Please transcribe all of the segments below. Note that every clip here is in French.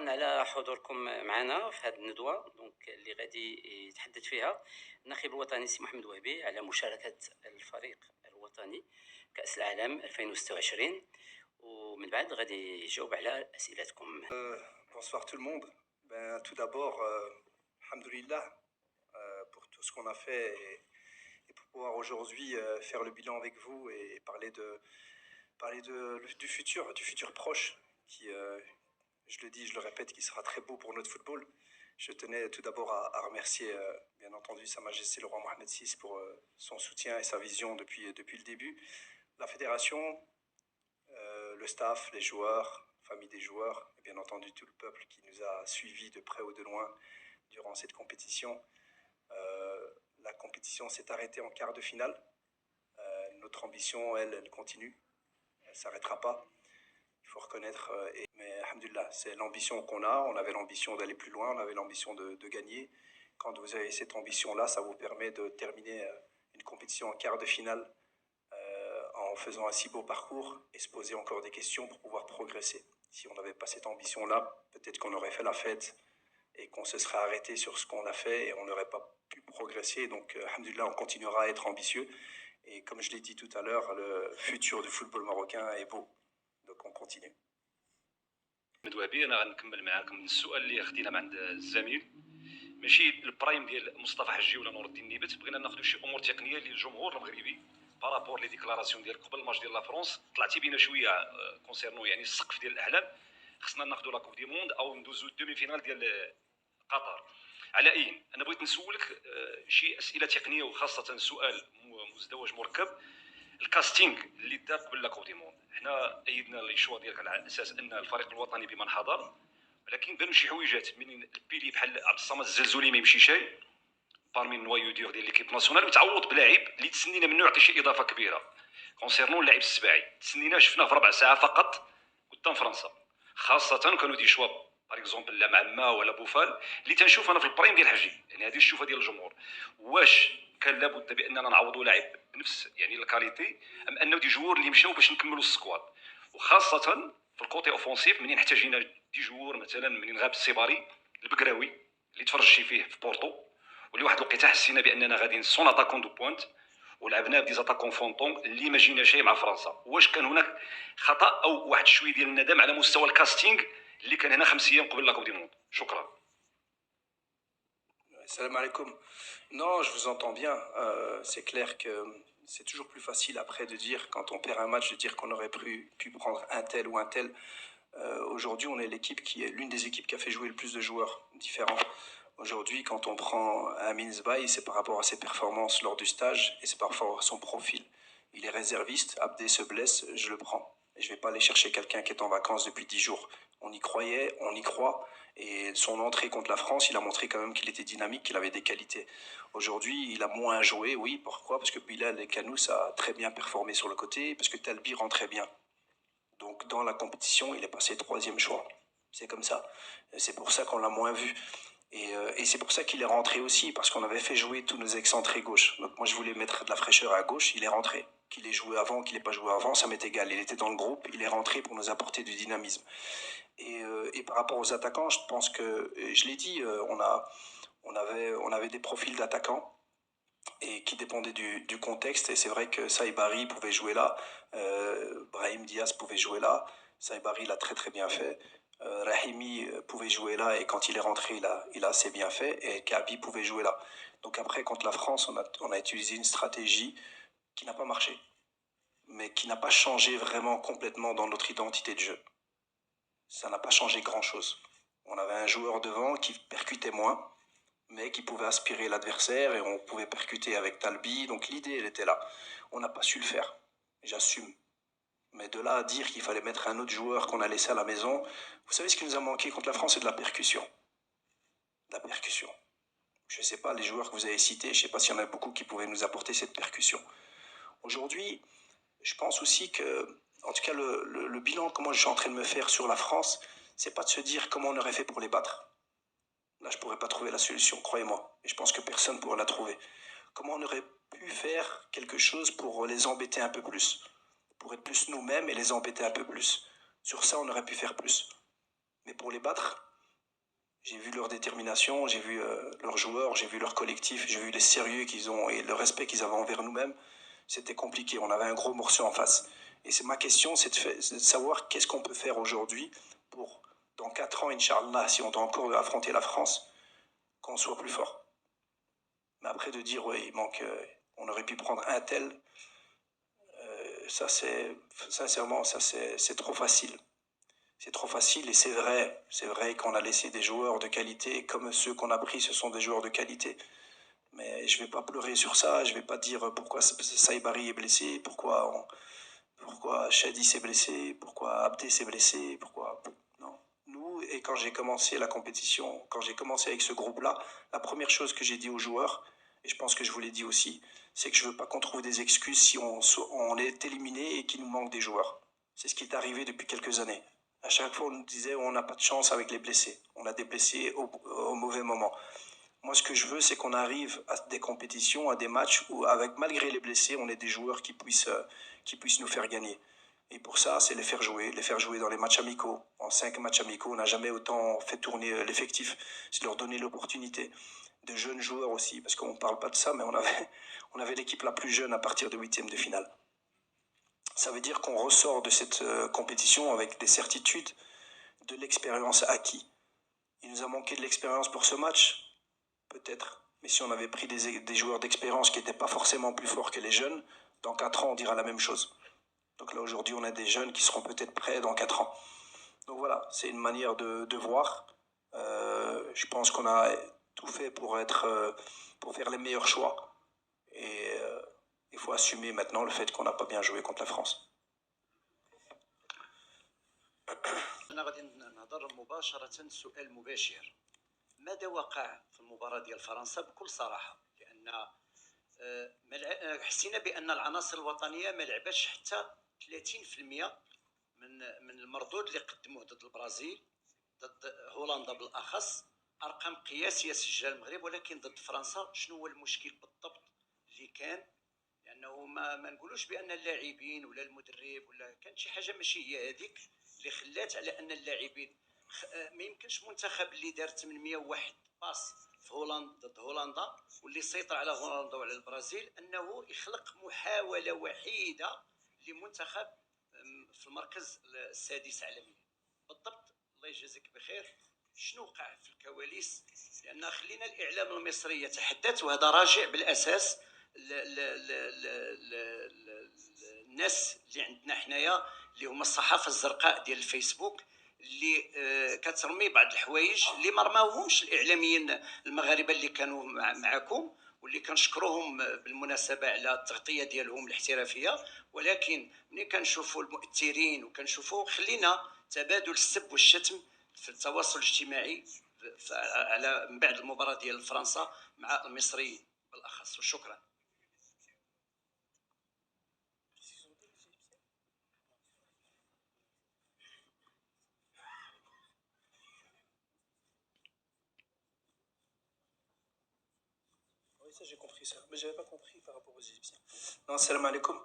شكرا على حضوركم معنا في هذه الندوة اللي غادي يتحدث فيها الناخب الوطني سي محمد وهبي على مشاركة الفريق الوطني كأس العالم 2026 ومن بعد غادي يجاوب على أسئلتكم. Bonsoir tout le monde. Tout d'abord, alhamdoulilah pour tout ce qu'on a fait et pour pouvoir aujourd'hui faire le bilan avec vous et du futur proche qui, je le dis, je le répète, qui sera très beau pour notre football. Je tenais tout d'abord à remercier bien entendu Sa Majesté le roi Mohamed VI pour son soutien et sa vision depuis le début. La fédération, le staff, les joueurs, famille des joueurs et bien entendu tout le peuple qui nous a suivis de près ou de loin durant cette compétition. La compétition s'est arrêtée en quart de finale. Notre ambition, elle continue. Elle ne s'arrêtera pas. Il faut reconnaître. Mais alhamdoulilah, c'est l'ambition qu'on a. On avait l'ambition d'aller plus loin. On avait l'ambition de gagner. Quand vous avez cette ambition-là, ça vous permet de terminer une compétition en quart de finale en faisant un si beau parcours et se poser encore des questions pour pouvoir progresser. Si on n'avait pas cette ambition-là, peut-être qu'on aurait fait la fête et qu'on se serait arrêté sur ce qu'on a fait et on n'aurait pas pu progresser. Donc, alhamdoulilah, on continuera à être ambitieux. Et comme je l'ai dit tout à l'heure, le futur du football marocain est beau. Donc, on continue. مدوابي انا غنكمل معاكم السؤال اللي خدينا مع عند الزميل ماشي البرايم ديال مصطفى حجي ولا نور الدين نيبت بغينا ناخذ شي امور تقنيه للجمهور المغربي بارابور لي ديكلاراسيون ديالك قبل الماتش ديال لا فرونس طلعتي بينا شويه كونسيرنو يعني السقف ديال الاحلام خصنا ناخذوا لا كوب دي موند او ندوزو الدومي فينال ديال قطر. على اي انا بغيت نسولك شي اسئله تقنيه وخاصه سؤال مزدوج مركب. الكاستينغ اللي دار قبل لا كوب دي موند حنا ايدنا ليشوا ديالك على اساس ان الفريق الوطني بمن حضر ولكن بانوا شي حويجات من البيلي بحال عبد الصمد الزلزولي ما يمشي شي بارمي النوايو ديور ديال ليكيب ناسيونال وتعوض بلاعب اللي تسنينا منه يعطي شي اضافه كبيره كونسيرنو اللاعب السباعي تسنينا شفناه في ربع ساعه فقط قدام فرنسا خاصه كانوا دي شوا باغ اكزومبل لا معما ولا بوفال اللي تنشوف انا في البريم ديال الحجي يعني هذه الشوفه ديال الجمهور واش كان لابد باننا نعوضوا لاعب بنفس يعني الكاليتي ام انه دي جوور اللي مشاو باش نكملوا السكواد وخاصه في الكوتي اوفونسيف منين احتاجينا دي جوور مثلا منين غاب السيباري البكراوي اللي تفرجتي فيه في بورتو واللي واحد الوقيته حسينا باننا غاديين سون اتاكون دو بوينت ولعبنا بدي زاتاكون فونطون اللي ما جينا شيء مع فرنسا. واش كان هناك خطا او واحد شويه ديال الندم على مستوى الكاستينغ اللي كان هنا 5 ايام قبل لا كوب دي موند؟ شكرا. Salam alaikum. Non, je vous entends bien. C'est clair que c'est toujours plus facile après de dire, quand on perd un match, de dire qu'on aurait pu prendre un tel ou un tel. Aujourd'hui, on est l'équipe qui est l'une des équipes qui a fait jouer le plus de joueurs différents. Aujourd'hui, quand on prend Amin Zbaï, c'est par rapport à ses performances lors du stage et c'est par rapport à son profil. Il est réserviste, Abdé se blesse, je le prends. Et je ne vais pas aller chercher quelqu'un qui est en vacances depuis 10 jours. On y croyait, on y croit. Et son entrée contre la France, il a montré quand même qu'il était dynamique, qu'il avait des qualités. Aujourd'hui, il a moins joué, oui. Pourquoi? Parce que Bilal et Kanous a très bien performé sur le côté, parce que Talbi rentrait bien. Donc dans la compétition, il est passé 3e choix. C'est comme ça. C'est pour ça qu'on l'a moins vu. Et c'est pour ça qu'il est rentré aussi, parce qu'on avait fait jouer tous nos excentrés gauche. Donc moi, je voulais mettre de la fraîcheur à gauche, il est rentré. Qu'il ait joué avant, qu'il n'ait pas joué avant, ça m'est égal. Il était dans le groupe, il est rentré pour nous apporter du dynamisme. Et par rapport aux attaquants, je pense que, je l'ai dit, on avait des profils d'attaquants et qui dépendaient du contexte. Et c'est vrai que Saïbari pouvait jouer là, Brahim Diaz pouvait jouer là, Saïbari l'a très très bien fait. Rahimi pouvait jouer là et quand il est rentré, il a assez bien fait. Et Kabi pouvait jouer là. Donc après, contre la France, on a utilisé une stratégie qui n'a pas marché, mais qui n'a pas changé vraiment complètement dans notre identité de jeu. Ça n'a pas changé grand-chose. On avait un joueur devant qui percutait moins, mais qui pouvait aspirer l'adversaire et on pouvait percuter avec Talbi. Donc l'idée, elle était là. On n'a pas su le faire. J'assume. Mais de là à dire qu'il fallait mettre un autre joueur qu'on a laissé à la maison, vous savez ce qui nous a manqué contre la France, c'est de la percussion. De la percussion. Je ne sais pas, les joueurs que vous avez cités, je ne sais pas s'il y en a beaucoup qui pouvaient nous apporter cette percussion. Aujourd'hui, je pense aussi que, en tout cas, le bilan que moi je suis en train de me faire sur la France, c'est pas de se dire comment on aurait fait pour les battre. Là, je pourrais pas trouver la solution, croyez-moi. Et je pense que personne pourra la trouver. Comment on aurait pu faire quelque chose pour les embêter un peu plus, pour être plus nous-mêmes et les embêter un peu plus. Sur ça, on aurait pu faire plus. Mais pour les battre, J'ai vu leur détermination, j'ai vu leurs joueurs, j'ai vu leur collectif, j'ai vu les sérieux qu'ils ont et le respect qu'ils avaient envers nous-mêmes. C'était compliqué, on avait un gros morceau en face. Et c'est ma question, c'est de savoir qu'est-ce qu'on peut faire aujourd'hui pour, dans 4 ans, Inch'Allah, si on doit encore affronter la France, qu'on soit plus fort. Mais après de dire, oui, il manque, on aurait pu prendre un tel, ça c'est, sincèrement, ça c'est trop facile. C'est trop facile et c'est vrai qu'on a laissé des joueurs de qualité, comme ceux qu'on a pris, ce sont des joueurs de qualité. Mais je vais pas pleurer sur ça, je vais pas dire pourquoi Saïbari est blessé, pourquoi Shadi s'est blessé, pourquoi Abdé s'est blessé, pourquoi... Non. Nous, et quand j'ai commencé la compétition, quand j'ai commencé avec ce groupe-là, la première chose que j'ai dit aux joueurs, et je pense que je vous l'ai dit aussi, c'est que je veux pas qu'on trouve des excuses si on est éliminé et qu'il nous manque des joueurs. C'est ce qui est arrivé depuis quelques années. À chaque fois, on nous disait on n'a pas de chance avec les blessés. On a des blessés au mauvais moment. Moi, ce que je veux, c'est qu'on arrive à des compétitions, à des matchs où, malgré les blessés, on ait des joueurs qui puissent nous faire gagner. Et pour ça, c'est les faire jouer dans les matchs amicaux. En 5 matchs amicaux, on n'a jamais autant fait tourner l'effectif. C'est leur donner l'opportunité. De jeunes joueurs aussi, parce qu'on ne parle pas de ça, mais on avait l'équipe la plus jeune à partir de 8e de finale. Ça veut dire qu'on ressort de cette compétition avec des certitudes, de l'expérience acquis. Il nous a manqué de l'expérience pour ce match, peut-être. Mais si on avait pris des joueurs d'expérience qui n'étaient pas forcément plus forts que les jeunes, dans 4 ans, on dira la même chose. Donc là, aujourd'hui, on a des jeunes qui seront peut-être prêts dans 4 ans. Donc voilà, c'est une manière de voir. Je pense qu'on a tout fait pour faire les meilleurs choix. Et il faut assumer maintenant le fait qu'on n'a pas bien joué contre la France. أنا غادي نهضر مباشرة سؤال مباشر. ماذا وقع في المباراة ديال فرنسا بكل صراحة؟ لأن حسينا بأن العناصر الوطنية ما لعبتش حتى 30% من المردود اللي قدموه ضد البرازيل، ضد هولندا بالأخص. أرقام قياسية سجلها المغرب، ولكن ضد فرنسا شنو هو المشكل بالضبط اللي كان؟ لأنه ما نقولوش بأن اللاعبين ولا المدرب ولا كانت شي حاجة ماشي هي هذيك اللي خلات على أن اللاعبين ما يمكنش منتخب اللي دار 801 باس في هولندا ضد هولندا واللي سيطر على هولندا وعلى البرازيل أنه يخلق محاولة وحيدة لمنتخب في المركز السادس عالميا. بالضبط الله يجازيك بخير، شنو وقع في الكواليس؟ لأن خلينا الإعلام المصري يتحدث، وهذا راجع بالأساس الناس اللي عندنا حنايا اللي هما الصحافة الزرقاء ديال الفيسبوك اللي كترمي بعض الحوايج اللي ما رماوهمش الاعلاميين المغاربه اللي كانوا معكم، واللي كنشكروهم بالمناسبه على التغطيه ديالهم الاحترافيه. ولكن ملي كنشوفوا المؤثرين وكنشوفوا خلينا تبادل السب والشتم في التواصل الاجتماعي على من بعد المباراه ديال فرنسا مع المصريين بالاخص. وشكرا. Ça j'ai compris ça, mais j'avais pas compris par rapport aux Égyptiens. Non, salam alaikum.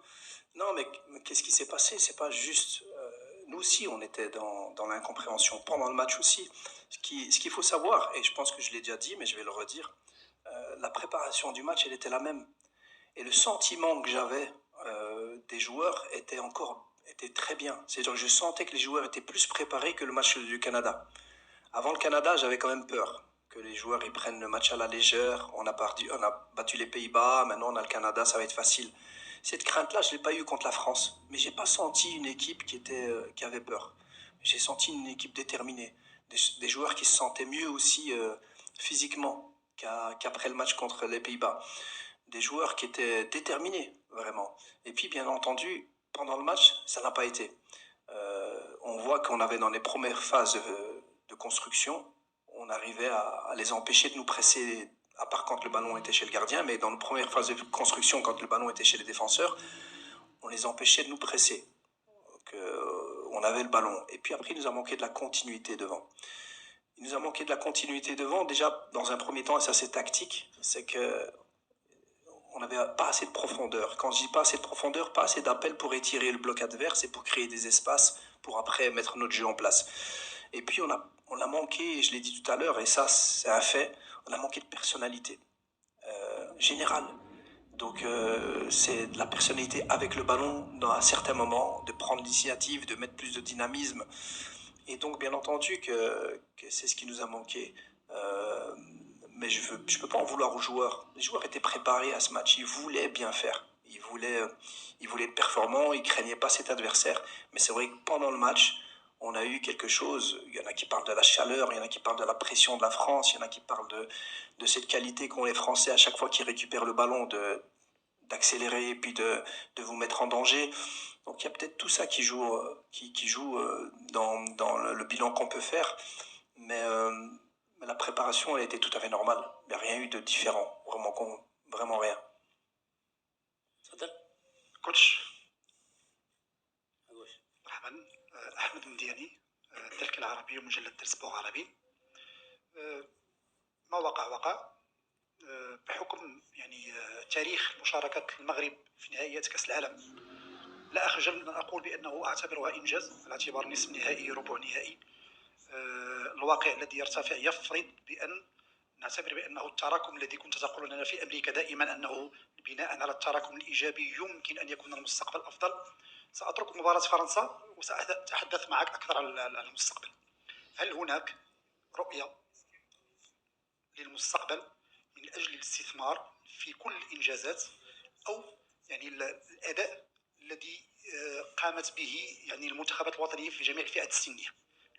Non, mais qu'est-ce qui s'est passé? C'est pas juste. Nous aussi, on était dans l'incompréhension pendant le match aussi. Ce qu'il faut savoir, et je pense que je l'ai déjà dit, mais je vais le redire, la préparation du match, elle était la même. Et le sentiment que j'avais des joueurs était très bien. C'est-à-dire que je sentais que les joueurs étaient plus préparés que le match du Canada. Avant le Canada, j'avais quand même peur que les joueurs ils prennent le match à la légère. On a battu les Pays-Bas, maintenant on a le Canada, ça va être facile. Cette crainte-là, je ne l'ai pas eue contre la France. Mais je n'ai pas senti une équipe qui avait peur. J'ai senti une équipe déterminée. Des joueurs qui se sentaient mieux aussi physiquement qu'après le match contre les Pays-Bas. Des joueurs qui étaient déterminés, vraiment. Et puis, bien entendu, pendant le match, ça n'a pas été. On voit qu'on avait dans les premières phases de construction, on arrivait à les empêcher de nous presser, à part quand le ballon était chez le gardien, mais dans nos premières phases de construction, quand le ballon était chez les défenseurs, on les empêchait de nous presser. Donc, on avait le ballon. Et puis après, il nous a manqué de la continuité devant. Il nous a manqué de la continuité devant, déjà, dans un premier temps, et ça c'est tactique, c'est que on n'avait pas assez de profondeur. Quand je dis pas assez de profondeur, pas assez d'appel pour étirer le bloc adverse et pour créer des espaces pour après mettre notre jeu en place. Et puis on on a manqué, je l'ai dit tout à l'heure, et ça c'est un fait, on a manqué de personnalité générale. Donc c'est de la personnalité avec le ballon dans un certain moment, de prendre l'initiative, de mettre plus de dynamisme. Et donc bien entendu que c'est ce qui nous a manqué. Mais je peux pas en vouloir aux joueurs. Les joueurs étaient préparés à ce match, ils voulaient bien faire. Ils voulaient être performants, ils craignaient pas cet adversaire. Mais c'est vrai que pendant le match, on a eu quelque chose. Il y en a qui parlent de la chaleur, il y en a qui parlent de la pression de la France, il y en a qui parlent de cette qualité qu'ont les Français à chaque fois qu'ils récupèrent le ballon, d'accélérer et puis de vous mettre en danger. Donc il y a peut-être tout ça qui joue dans le bilan qu'on peut faire. Mais la préparation, elle était tout à fait normale. Il n'y a rien eu de différent. Vraiment rien. تفضل. كوتش أقول. مرحبا. احمد مدياني، الترك العربي ومجلة سبور عربي. ما وقع بحكم يعني تاريخ مشاركة المغرب في نهائيات كأس العالم. لا أخجل من أن أقول بأنه أعتبرها إنجاز على اعتبار نصف نهائي ربع نهائي. الواقع الذي يرتفع يفرض بأن نعتبر بأنه التراكم الذي كنت تقول لنا في أمريكا دائما أنه بناء على التراكم الإيجابي يمكن أن يكون المستقبل أفضل. سأترك مباراة فرنسا وسأتحدث معك أكثر عن المستقبل. هل هناك رؤية للمستقبل من أجل الاستثمار في كل الإنجازات أو يعني الأداء الذي قامت به يعني المنتخبات الوطنية في جميع الفئات السنية؟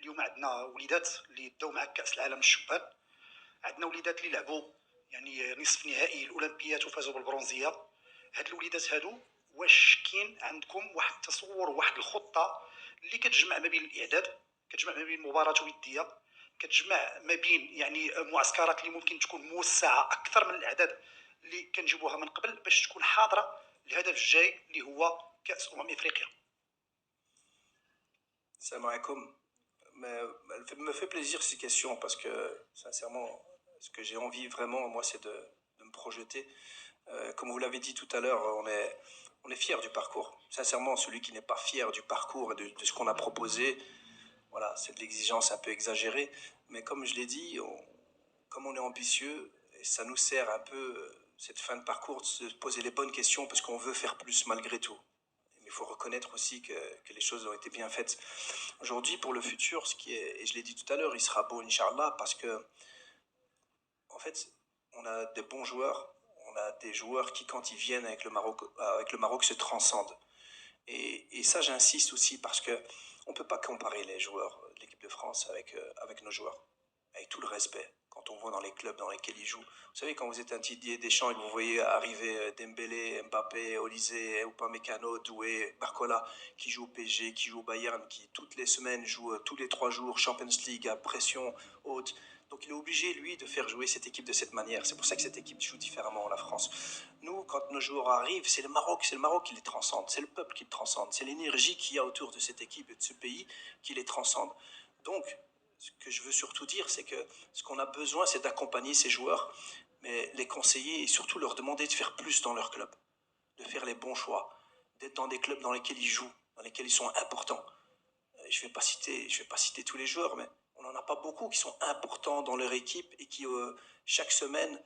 اليوم عندنا وليدات اللي داو مع كأس العالم الشبان، عندنا وليدات اللي لعبوا يعني نصف نهائي الأولمبيات وفازوا بالبرونزية. هاد الوليدات هادو واش كاين عندكم واحد التصور وواحد الخطة اللي كتجمع ما بين الإعداد، كتجمع ما بين مباراة ودية، كتجمع ما بين يعني معسكرات اللي ممكن تكون موسعة أكثر من الأعداد اللي كنجيبوها من قبل باش تكون حاضرة الهدف الجاي اللي هو كأس إفريقيا؟ Salam alaikum. Elle me fait plaisir ces questions parce que sincèrement, ce que j'ai envie vraiment, moi, c'est de me projeter. Comme vous l'avez dit tout à l'heure, on est fier du parcours. Sincèrement, celui qui n'est pas fier du parcours et de ce qu'on a proposé, voilà, c'est de l'exigence un peu exagérée. Mais comme je l'ai dit, comme on est ambitieux, et ça nous sert un peu, cette fin de parcours, de se poser les bonnes questions parce qu'on veut faire plus malgré tout. Il faut reconnaître aussi que les choses ont été bien faites. Aujourd'hui, pour le futur, et je l'ai dit tout à l'heure, il sera beau, Inch'Allah, parce que, en fait, on a des bons joueurs, on a des joueurs qui, quand ils viennent avec le Maroc se transcendent. Et ça, j'insiste aussi, parce que on ne peut pas comparer les joueurs de l'équipe de France avec nos joueurs, avec tout le respect. Quand on voit dans les clubs dans lesquels ils jouent. Vous savez, quand vous êtes un Didier Deschamps et que vous voyez arriver Dembélé, Mbappé, Olysée, Upamecano, Doué, Barcola, qui jouent au PSG, qui jouent au Bayern, qui toutes les semaines jouent tous les 3 jours Champions League à pression haute. Donc il est obligé, lui, de faire jouer cette équipe de cette manière. C'est pour ça que cette équipe joue différemment, la France. Nous, quand nos joueurs arrivent, c'est le Maroc qui les transcende, c'est le peuple qui les transcende, c'est l'énergie qu'il y a autour de cette équipe et de ce pays qui les transcende. Donc, ce que je veux surtout dire, c'est que ce qu'on a besoin, c'est d'accompagner ces joueurs, mais les conseiller et surtout leur demander de faire plus dans leur club, de faire les bons choix, d'être dans des clubs dans lesquels ils jouent, dans lesquels ils sont importants. Je vais pas citer tous les joueurs, mais on n'en a pas beaucoup qui sont importants dans leur équipe et qui, chaque semaine,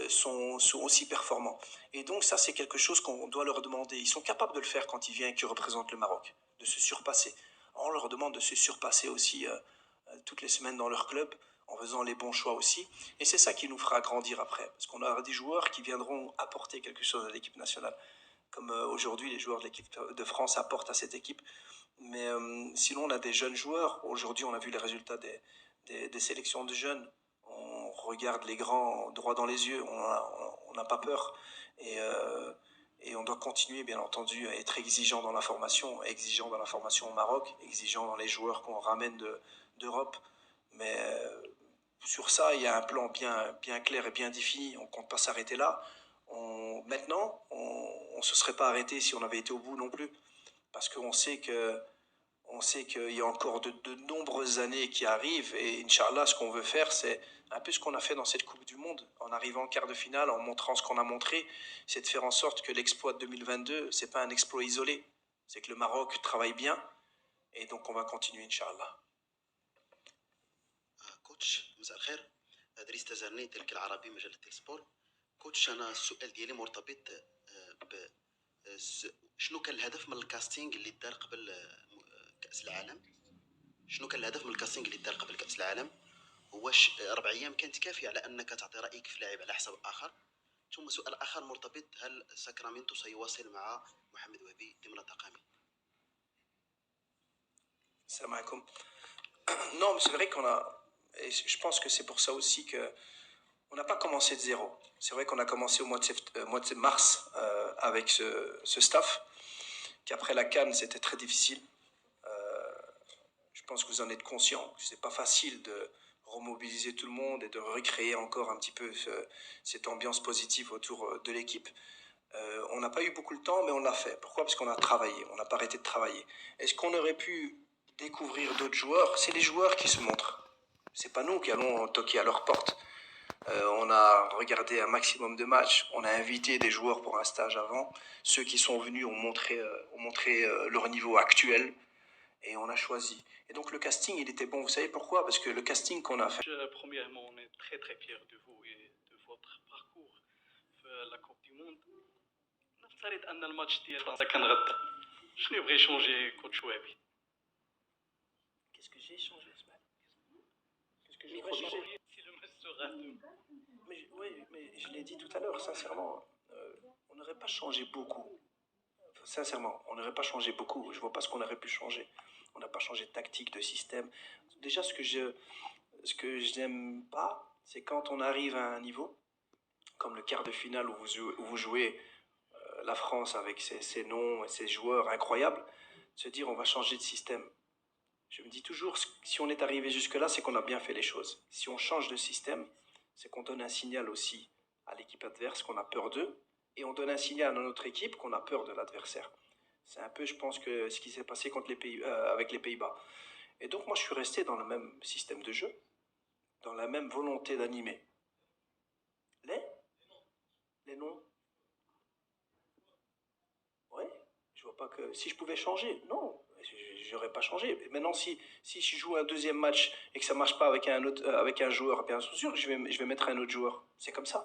sont aussi performants. Et donc ça, c'est quelque chose qu'on doit leur demander. Ils sont capables de le faire quand ils viennent et qu'ils représentent le Maroc, de se surpasser. On leur demande de se surpasser aussi toutes les semaines dans leur club, en faisant les bons choix aussi. Et c'est ça qui nous fera grandir après. Parce qu'on aura des joueurs qui viendront apporter quelque chose à l'équipe nationale. Comme aujourd'hui, les joueurs de l'équipe de France apportent à cette équipe. Mais sinon, on a des jeunes joueurs. Aujourd'hui, on a vu les résultats des sélections de jeunes. On regarde les grands droit dans les yeux. On n'a pas peur. Et on doit continuer, bien entendu, à être exigeant dans la formation au Maroc, exigeant dans les joueurs qu'on ramène d'Europe. Mais sur ça, il y a un plan bien clair et bien défini. On ne compte pas s'arrêter là. Maintenant, on ne se serait pas arrêté si on avait été au bout non plus. Parce qu'on sait qu'il y a encore de nombreuses années qui arrivent. Et Inch'Allah, ce qu'on veut faire, c'est un peu ce qu'on a fait dans cette Coupe du Monde. En arrivant en quart de finale, en montrant ce qu'on a montré, c'est de faire en sorte que l'exploit de 2022, ce n'est pas un exploit isolé. C'est que le Maroc travaille bien. Et donc, on va continuer, Inch'Allah. كوتش مساء الخير. دريس تزرني تلك العربي مجلة السبور. كوتش انا السؤال ديالي مرتبط ب شنو كان الهدف من الكاستينغ اللي دار قبل كأس العالم؟ شنو كان الهدف من الكاستينغ اللي دار قبل كأس العالم؟ واش 4 ايام كانت كافيه على انك تعطي رايك في لاعب على حساب اخر؟ ثم سؤال اخر مرتبط، هل ساكرامنتو سيواصل مع محمد وهبي ضمن طاقمه؟ Salam alaikum. Non, mais c'est vrai qu'on a. Et je pense que c'est pour ça aussi que on n'a pas commencé de zéro. C'est vrai qu'on a commencé au mois de mars avec ce staff, qu'après la CAN c'était très difficile. Je pense que vous en êtes conscient. C'est pas facile de remobiliser tout le monde et de recréer encore un petit peu cette ambiance positive autour de l'équipe. On n'a pas eu beaucoup de temps, mais on l'a fait. Pourquoi? Parce qu'on a travaillé, on n'a pas arrêté de travailler. Est-ce qu'on aurait pu découvrir d'autres joueurs? C'est les joueurs qui se montrent. C'est pas nous qui allons toquer à leur porte. On a regardé un maximum de matchs, on a invité des joueurs pour un stage avant. Ceux qui sont venus ont montré leur niveau actuel et on a choisi. Et donc le casting, il était bon. Vous savez pourquoi? Parce que le casting qu'on a fait. Premièrement, on est très très fiers de vous et de votre parcours في la Coupe du Monde. نفترض أن الماتش ديال فرنسا كان غدا، شنو يبغي يشونجي كوتش وهبي؟ Qu'est-ce que j'ai changé, Ismaël? Qu'est-ce que j'aurais changé? Si le match sera deux. Oui, mais je l'ai dit tout à l'heure, sincèrement, on n'aurait pas changé beaucoup. Sincèrement, on n'aurait pas changé beaucoup. Je vois pas ce qu'on aurait pu changer. On n'a pas changé de tactique, de système. Déjà, ce que je n'aime pas, c'est quand on arrive à un niveau, comme le quart de finale où vous jouez la France avec ses noms et ses joueurs incroyables, se dire on va changer de système. Je me dis toujours, si on est arrivé jusque-là, c'est qu'on a bien fait les choses. Si on change de système, c'est qu'on donne un signal aussi à l'équipe adverse qu'on a peur d'eux, et on donne un signal à notre équipe qu'on a peur de l'adversaire. C'est un peu, je pense, que ce qui s'est passé avec les Pays-Bas. Et donc moi, je suis resté dans le même système de jeu, dans la même volonté d'animer. Les noms. Ouais, je vois pas que... Si je pouvais changer, non, j'aurais pas changé. Maintenant, si je joue un deuxième match et que ça marche pas avec un joueur, bien sûr, je vais mettre un autre joueur. C'est comme ça.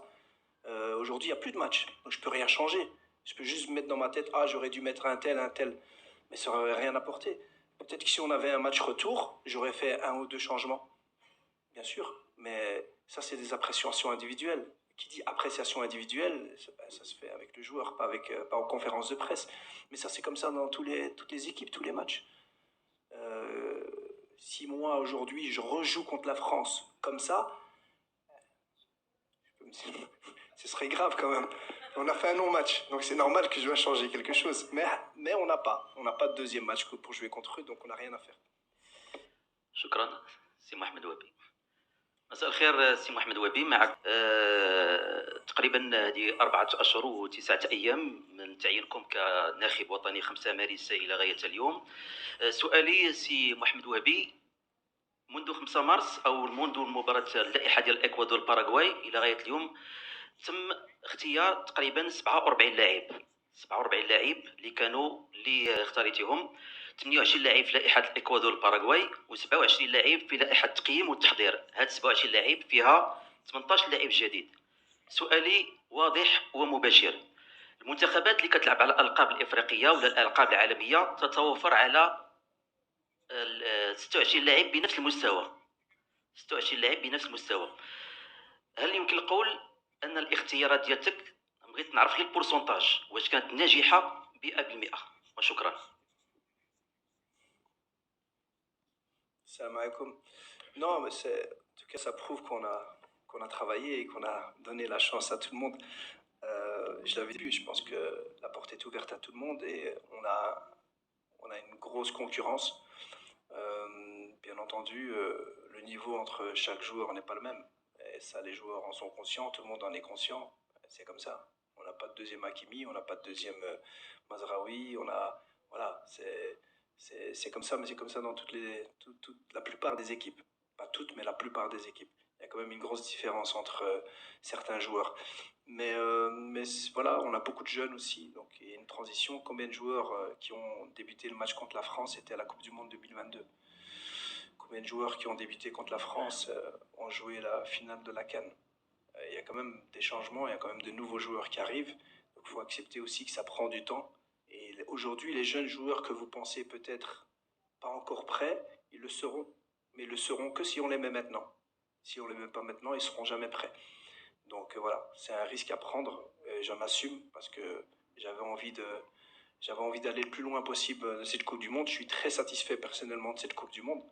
Aujourd'hui, il n'y a plus de match, donc je peux rien changer. Je peux juste mettre dans ma tête, ah, j'aurais dû mettre un tel. Mais ça n'aurait rien apporté. Peut-être que si on avait un match retour, j'aurais fait un ou deux changements. Bien sûr. Mais ça, c'est des appréciations individuelles. Qui dit appréciation individuelle, ça se fait avec le joueur, pas en conférence de presse. Mais ça, c'est comme ça dans toutes les équipes, tous les matchs. Si moi, aujourd'hui, je rejoue contre la France comme ça, ce serait grave quand même. On a fait un non-match, donc c'est normal que je dois changer quelque chose. Mais on n'a pas de deuxième match pour jouer contre eux, donc on n'a rien à faire. شكرا سي محمد وهبي. مساء الخير سي محمد وهبي، معك تقريبا هذه 4 أشهر و9 أيام من تعيينكم كناخب وطني 5 مارس إلى غاية اليوم. سؤالي سي محمد وهبي، منذ 5 مارس أو منذ المباراة اللائحة ديال الإكوادور الباراغواي إلى غاية اليوم تم اختيار تقريبا 47 لاعب اللي اختاريتيهم. 28 لاعب في لائحة الإكوادور الباراغواي و27 لاعب في لائحة التقييم والتحضير. هاد 27 لاعب فيها 18 لاعب جديد. سؤالي واضح ومباشر، المنتخبات اللي كتلعب على الألقاب الإفريقية ولا الألقاب العالمية تتوافر على 26 لاعب بنفس المستوى. 26 لاعب بنفس المستوى. هل يمكن القول أن الاختيارات ديالتك، بغيت نعرف غير البورسونتاج، واش كانت ناجحة 100%؟ وشكرا. Salam alaikum. Non, mais en tout cas, ça prouve qu'on a travaillé et qu'on a donné la chance à tout le monde. Je l'avais dit, je pense que la porte est ouverte à tout le monde et on a une grosse concurrence. Bien entendu, le niveau entre chaque joueur n'est pas le même. Et ça, les joueurs en sont conscients, tout le monde en est conscient. C'est comme ça. On n'a pas de deuxième Hakimi, on n'a pas de deuxième Mazraoui, voilà, c'est comme ça, mais c'est comme ça dans la plupart des équipes. Pas toutes, mais la plupart des équipes. Il y a quand même une grosse différence entre certains joueurs. Mais voilà, on a beaucoup de jeunes aussi, donc il y a une transition. Combien de joueurs qui ont débuté le match contre la France étaient à la Coupe du Monde 2022? combien de joueurs qui ont débuté contre la France ont joué la finale de la CAN. Il y a quand même des changements, il y a quand même de nouveaux joueurs qui arrivent. Donc il faut accepter aussi que ça prend du temps. Et aujourd'hui, les jeunes joueurs que vous pensez peut-être pas encore prêts, ils le seront. Mais ils le seront que si on les met maintenant. Si on les met pas maintenant, ils seront jamais prêts. Donc voilà, c'est un risque à prendre. Et j'en assume parce que j'avais envie d'aller le plus loin possible de cette Coupe du Monde. Je suis très satisfait personnellement de cette Coupe du Monde.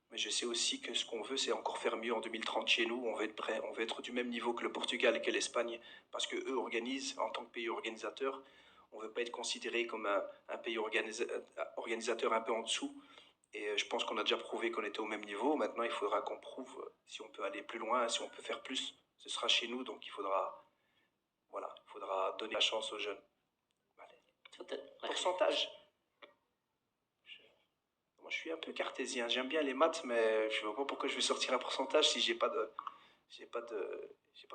Mais je sais aussi que ce qu'on veut, c'est encore faire mieux en 2030 chez nous. On veut être prêt, on veut être du même niveau que le Portugal et que l'Espagne, parce que eux organisent en tant que pays organisateur. On ne veut pas être considéré comme un pays organisateur un peu en dessous. Et je pense qu'on a déjà prouvé qu'on était au même niveau. Maintenant, il faudra qu'on prouve si on peut aller plus loin, si on peut faire plus. Ce sera chez nous, donc il faudra donner la chance aux jeunes. Allez. Pourcentage. Moi, je suis un peu cartésien. J'aime bien les maths, mais je ne vois pas pourquoi je vais sortir un pourcentage si j'ai pas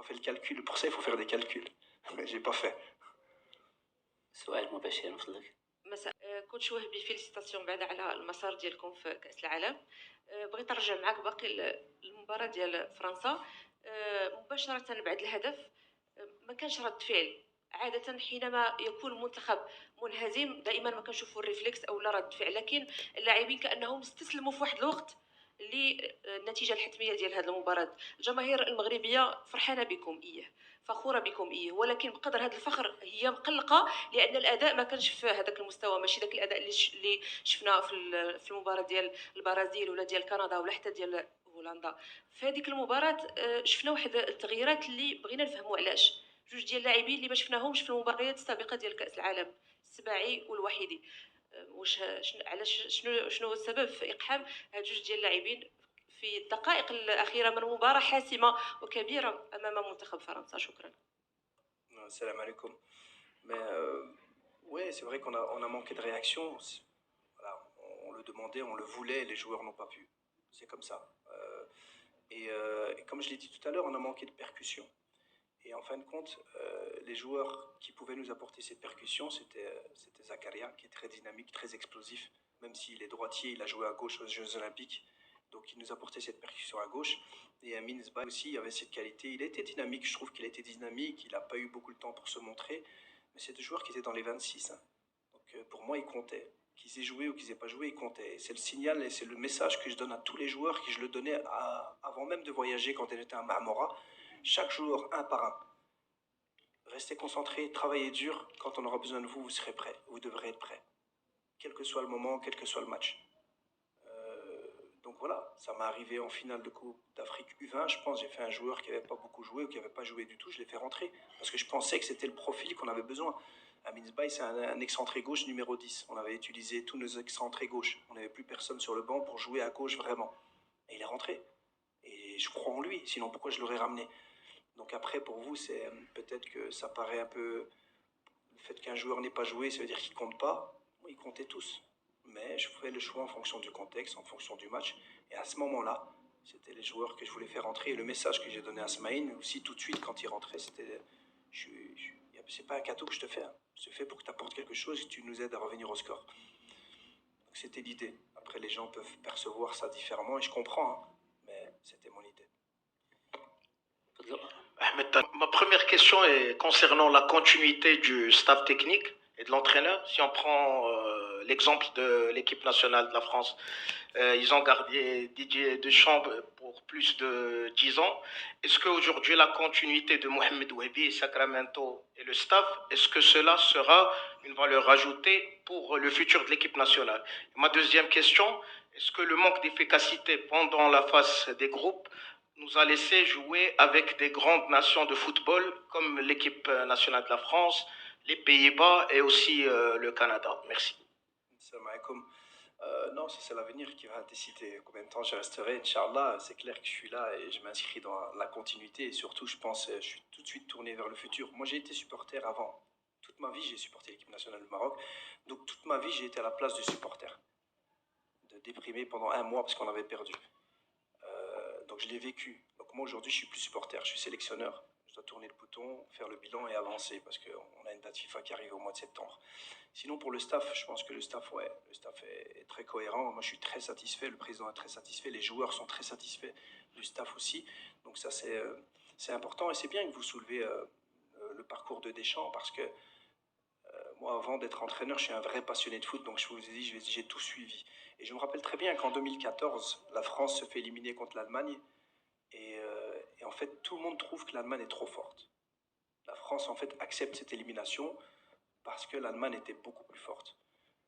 fait le calcul. Pour ça, il faut faire des calculs. Mais j'ai pas fait. سؤال مباشر من فضلك. مساء كوتش وهبي فيليسيتاسيون بعد على المسار ديالكم في كأس العالم. بغيت نرجع معك باقي المباراة ديال فرنسا. مباشرة بعد الهدف ما كانش رد فعل. عادة حينما يكون المنتخب منهزم دائما ما كنشوفوا الريفلكس او لا رد فعل، لكن اللاعبين كانهم استسلموا في واحد الوقت للنتيجه الحتميه ديال هذه المباراه. الجماهير المغربيه فرحانه بكم فخوره بكم ولكن بقدر هذا الفخر هي مقلقه لان الاداء ما كانش في هذاك المستوى، ماشي داك الاداء اللي شفناه في المباراه ديال البرازيل ولا ديال كندا ولا حتى ديال هولندا. في هذيك المباراه شفنا واحد التغييرات اللي بغينا نفهموا علاش. جوج ديال اللاعبين اللي ما شفناهمش في المباريات السابقه ديال كاس العالم، السباعي والوحيدي. واش علاش شنو هو السبب في اقحام هاد جوج ديال اللاعبين في الدقائق الاخيره من مباراه حاسمه وكبيره امام منتخب فرنسا؟ شكرا. Salam alaikum. Mais ouais, c'est vrai qu'on a manqué de réaction. Voilà, on le demandait, on le voulait, les joueurs n'ont pas pu. C'est comme ça. Et comme je l'ai dit tout à l'heure, on a manqué de percussion. Et en fin de compte, les joueurs qui pouvaient nous apporter cette percussion, c'était Zakaria, qui est très dynamique, très explosif. Même s'il est droitier, il a joué à gauche aux Jeux Olympiques. Donc il nous apportait cette percussion à gauche. Et Amin Zbaï aussi avait cette qualité. Il était dynamique, je trouve qu'il était dynamique. Il n'a pas eu beaucoup de temps pour se montrer. Mais c'est des joueurs qui étaient dans les 26. Hein. Donc pour moi, ils comptaient. Qu'ils aient joué ou qu'ils n'aient pas joué, ils comptaient. Et c'est le signal et c'est le message que je donne à tous les joueurs, que je le donnais avant même de voyager quand on était à Marmora. Chaque joueur, un par un. Restez concentrés, travaillez dur. Quand on aura besoin de vous, vous serez prêts. Vous devrez être prêts. Quel que soit le moment, quel que soit le match. Donc voilà, ça m'est arrivé en finale de Coupe d'Afrique U20. Je pense j'ai fait un joueur qui n'avait pas beaucoup joué ou qui n'avait pas joué du tout. Je l'ai fait rentrer parce que je pensais que c'était le profil qu'on avait besoin. Amin Zbaï, c'est un excentré gauche numéro 10. On avait utilisé tous nos excentrés gauche. On n'avait plus personne sur le banc pour jouer à gauche vraiment. Et il est rentré. Et je crois en lui, sinon pourquoi je l'aurais ramené? Donc après, pour vous, c'est peut-être que ça paraît un peu... Le fait qu'un joueur n'ait pas joué, ça veut dire qu'il ne compte pas. Ils comptaient tous. Mais je faisais le choix en fonction du contexte, en fonction du match. Et à ce moment-là, c'était les joueurs que je voulais faire rentrer. Et le message que j'ai donné à Smaïn, aussi tout de suite quand il rentrait, c'était... C'est pas un cadeau que je te fais. Hein. Je te fais pour que tu apportes quelque chose et que tu nous aides à revenir au score. Donc c'était l'idée. Après, les gens peuvent percevoir ça différemment et je comprends. Hein. Mais c'était mon idée. Ahmed, ma première question est concernant la continuité du staff technique et de l'entraîneur. Si on prend l'exemple de l'équipe nationale de la France, ils ont gardé Didier Deschamps pour plus de 10 ans. Est-ce qu'aujourd'hui, la continuité de Mohamed Wahbi, Sacramento et le staff, est-ce que cela sera une valeur ajoutée pour le futur de l'équipe nationale? Et ma deuxième question, est-ce que le manque d'efficacité pendant la phase des groupes nous a laissé jouer avec des grandes nations de football comme l'équipe nationale de la France, les Pays-Bas et aussi le Canada? Merci. Salam alaikum. Non, c'est l'avenir qui va décider combien de temps je resterai. Inch'Allah, c'est clair que je suis là et je m'inscris dans la continuité. Et surtout, je pense, je suis tout de suite tourné vers le futur. Moi, j'ai été supporter avant. Toute ma vie, j'ai supporté l'équipe nationale du Maroc. Donc, toute ma vie, j'ai été à la place du supporter. De déprimer pendant un mois parce qu'on avait perdu. Donc, je l'ai vécu. Donc, moi, aujourd'hui, je suis plus supporter. Je suis sélectionneur. je dois tourner le bouton, faire le bilan et avancer parce qu'on a une date FIFA qui arrive au mois de septembre. Sinon, pour le staff, je pense que le staff est très cohérent. Moi, je suis très satisfait, le président est très satisfait, les joueurs sont très satisfaits, du staff aussi. Donc ça, c'est important et c'est bien que vous soulevez le parcours de Deschamps parce que moi, avant d'être entraîneur, je suis un vrai passionné de foot, donc je vous ai dit, j'ai tout suivi. Et je me rappelle très bien qu'en 2014, la France se fait éliminer contre l'Allemagne. Et en fait, tout le monde trouve que l'Allemagne est trop forte. La France, en fait, accepte cette élimination parce que l'Allemagne était beaucoup plus forte.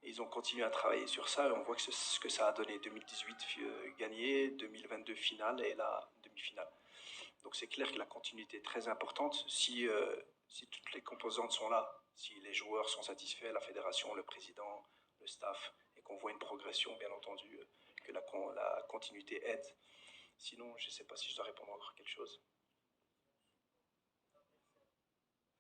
Et ils ont continué à travailler sur ça et on voit que ce que ça a donné. 2018 gagné, 2022 finale et là, demi-finale. Donc c'est clair que la continuité est très importante. Si toutes les composantes sont là, si les joueurs sont satisfaits, la fédération, le président, le staff, et qu'on voit une progression, bien entendu, que la continuité aide. Sinon, je ne sais pas si je dois répondre encore quelque chose.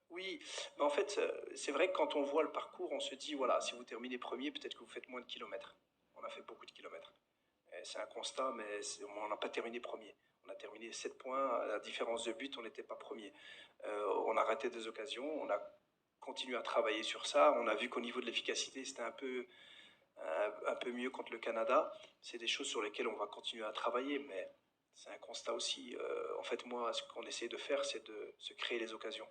Oui, mais en fait, c'est vrai que quand on voit le parcours, on se dit, voilà, si vous terminez premier, peut-être que vous faites moins de kilomètres. On a fait beaucoup de kilomètres. C'est un constat, mais on n'a pas terminé premier. On a terminé 7 points, à la différence de but, on n'était pas premier. On a raté des occasions, on a continué à travailler sur ça. On a vu qu'au niveau de l'efficacité, c'était un peu mieux contre le Canada. C'est des choses sur lesquelles on va continuer à travailler, mais c'est un constat aussi. En fait, moi, ce qu'on essaie de faire, c'est de se créer les occasions.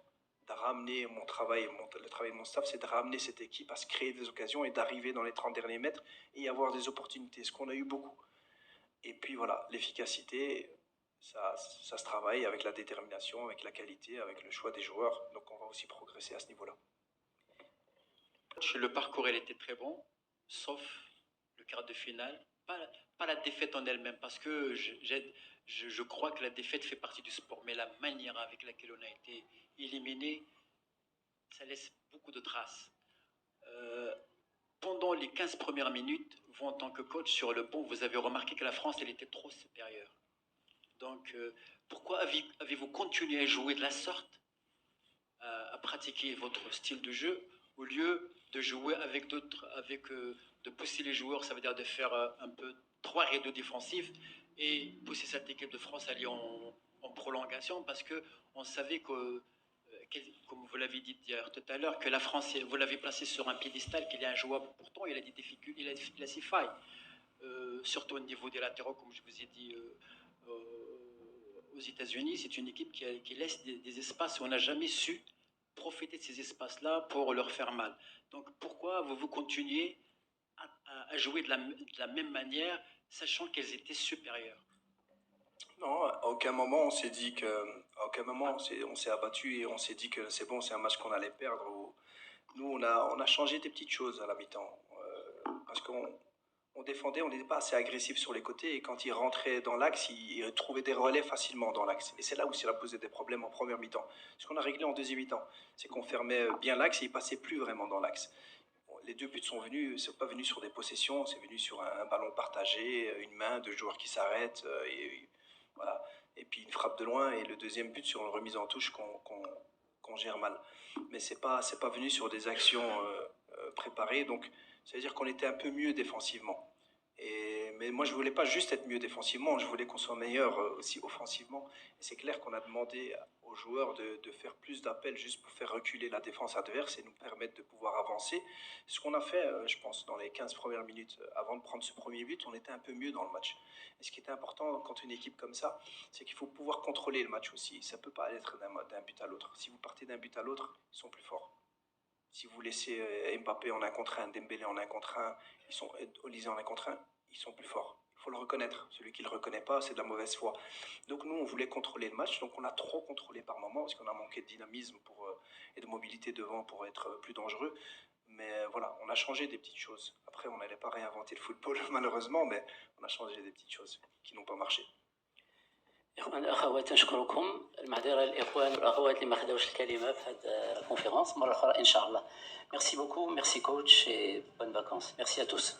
De ramener mon travail, le travail de mon staff, c'est de ramener cette équipe à se créer des occasions et d'arriver dans les 30 derniers mètres et avoir des opportunités, ce qu'on a eu beaucoup. Et puis voilà, l'efficacité, ça se travaille avec la détermination, avec la qualité, avec le choix des joueurs. Donc on va aussi progresser à ce niveau-là. Le parcours, il était très bon, sauf le quart de finale. Pas la défaite en elle-même, parce que je crois que la défaite fait partie du sport, mais la manière avec laquelle on a été éliminé, ça laisse beaucoup de traces. Pendant les 15 premières minutes, vous, en tant que coach sur le banc, vous avez remarqué que la France, elle était trop supérieure. Donc, pourquoi avez-vous continué à jouer de la sorte, à pratiquer votre style de jeu, au lieu de jouer avec d'autres, de pousser les joueurs, ça veut dire de faire un peu 3 rideaux défensifs et pousser cette équipe de France à aller en prolongation, parce qu'on savait que, comme vous l'avez dit hier tout à l'heure, que la France, vous l'avez placé sur un piédestal, qu'il est injouable. Pourtant, il a des difficultés, il a ses failles, surtout au niveau des latéraux, comme je vous ai dit. Aux États-Unis, c'est une équipe qui laisse des espaces où on n'a jamais su profiter de ces espaces-là pour leur faire mal. Donc pourquoi vous continuez à jouer de la même manière, sachant qu'elles étaient supérieures? Non, à aucun moment on s'est dit que, à aucun moment on s'est abattu et on s'est dit que c'est bon, c'est un match qu'on allait perdre. Nous, on a changé des petites choses à la mi-temps parce qu'on défendait, on n'était pas assez agressif sur les côtés et quand ils rentraient dans l'axe, ils trouvaient des relais facilement dans l'axe. Et c'est là où ça a posé des problèmes en première mi-temps. Ce qu'on a réglé en deuxième mi-temps, c'est qu'on fermait bien l'axe et ils passaient plus vraiment dans l'axe. Les 2 buts sont pas venus sur des possessions, c'est venu sur un ballon partagé, une main, 2 joueurs qui s'arrêtent voilà. Et puis une frappe de loin et le deuxième but sur une remise en touche qu'on gère mal. Mais c'est pas venu sur des actions préparées, donc ça veut dire qu'on était un peu mieux défensivement. Mais moi je voulais pas juste être mieux défensivement, je voulais qu'on soit meilleur aussi offensivement. Et c'est clair qu'on a demandé aux joueurs de faire plus d'appels juste pour faire reculer la défense adverse et nous permettre de pouvoir avancer. Ce qu'on a fait, je pense, dans les 15 premières minutes avant de prendre ce premier but, on était un peu mieux dans le match. Et ce qui est important quand une équipe comme ça, c'est qu'il faut pouvoir contrôler le match aussi. Ça ne peut pas être d'un but à l'autre. Si vous partez d'un but à l'autre, ils sont plus forts. Si vous laissez Mbappé en 1 contre 1, Dembélé en 1 contre 1, Olysée en 1 contre 1, ils sont plus forts. Il faut le reconnaître. Celui qui ne le reconnaît pas, c'est de la mauvaise foi. Donc nous, on voulait contrôler le match, donc on a trop contrôlé par moments, parce qu'on a manqué de dynamisme et de mobilité devant pour être plus dangereux. Mais voilà, on a changé des petites choses. Après, on n'allait pas réinventer le football, malheureusement, mais on a changé des petites choses qui n'ont pas marché. الاخوان الاخوات نشكركم. المعذره للاخوان والاخوات اللي ما خداوش الكلمه في هذه الكونفيرونس مره اخرى ان شاء الله. ميرسي بوكو, ميرسي كوتش et bonnes vacances. Merci à tous.